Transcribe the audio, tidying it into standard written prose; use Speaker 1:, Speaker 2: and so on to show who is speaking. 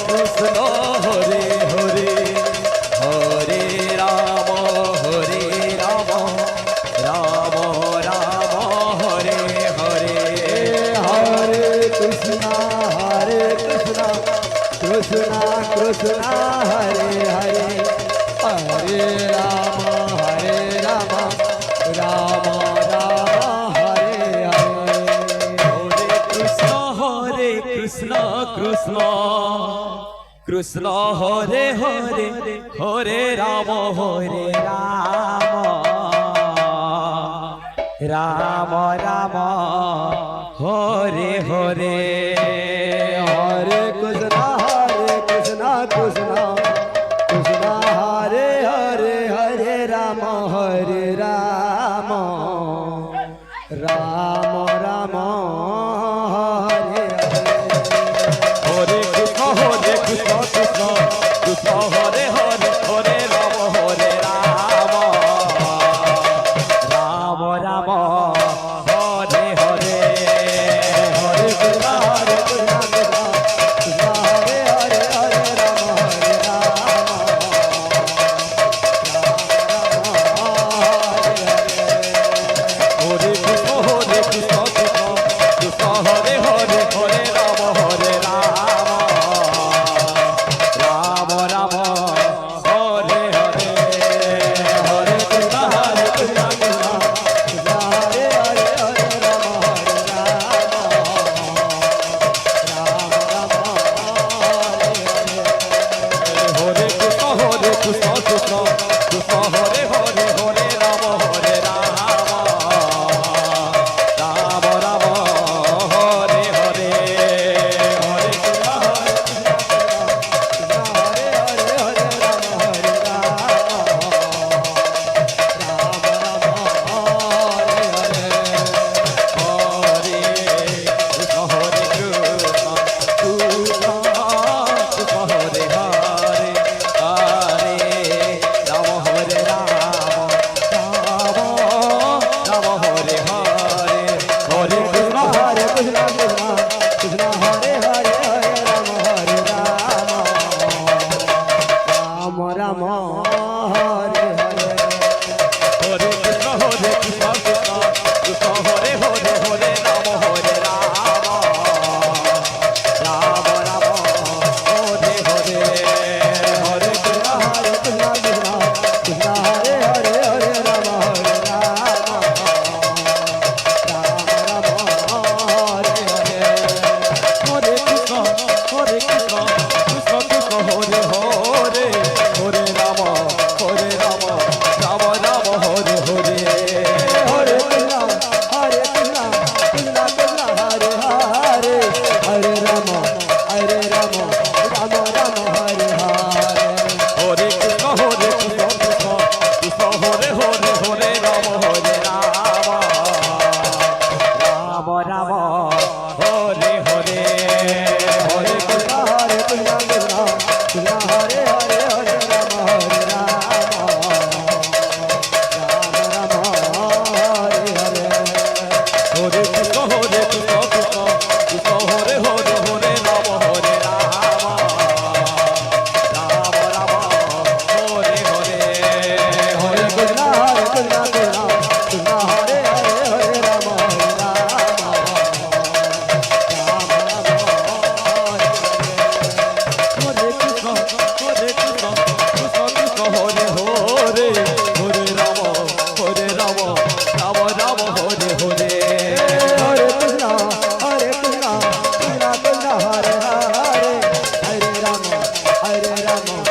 Speaker 1: Krishna Hare Hare Hare Ram Ram Ram Hare Hare
Speaker 2: Hare Krishna Krishna Krishna Hare Hare Hare Ram Ram Ram Hare
Speaker 1: Hare Krishna Krishna Krishna Hare Hare Hare Ram Ram Ram Hare Hare
Speaker 2: Hare Krishna Krishna Hare Hare Hare Ram
Speaker 1: Hare Krishna Krishna Krishna Hare Hare Hare Ram Ram Ram Hare Hare Hare Krishna Krishna
Speaker 2: Krishna Hare Hare Hare Ram
Speaker 1: Hare Krishna Krishna Krishna Krishna Hare Hare Hare Ram Ram Ram Hare Hare Hare Krishna Hare Krishna Hare Krishna Krishna Krishna Hare Hare Hare Ram Hare Ram Ram Ram Hare Hare Hare Krishna
Speaker 2: Hare Krishna Krishna Hare Hare Hare Ram Ram Hare Hare
Speaker 1: Hare Krishna Krishna Krishna Hare Hare Hare Ram Ram Ram Hare Hare Hare Krishna
Speaker 2: Hare Krishna Krishna Hare Hare Hare Ram Ram Hare Hare
Speaker 1: Hare Krishna Krishna Krishna Hare Hare Hare Ram Ram Ram Hare Hare
Speaker 2: Hare Krishna Krishna Krishna Hare Hare Hare Ram Ram Ram Hare Hare
Speaker 1: Hare Krishna Krishna Krishna Hare Hare Hare Ram Ram Hare Hare
Speaker 2: Hare Krishna Krishna Krishna Hare Hare Hare Ram Ram Hare Hare
Speaker 1: Hare Krishna Krishna Krishna Hare Hare Hare Ram Ram Hare Hare
Speaker 2: Hare Krishna Krishna Krishna Hare Hare Hare Ram
Speaker 1: Hare Krishna Krishna Krishna Hare Hare Hare Ram Ram Ram Hare Hare
Speaker 2: Hare Krishna Krishna Krishna Hare Hare Hare Ram Hare Rama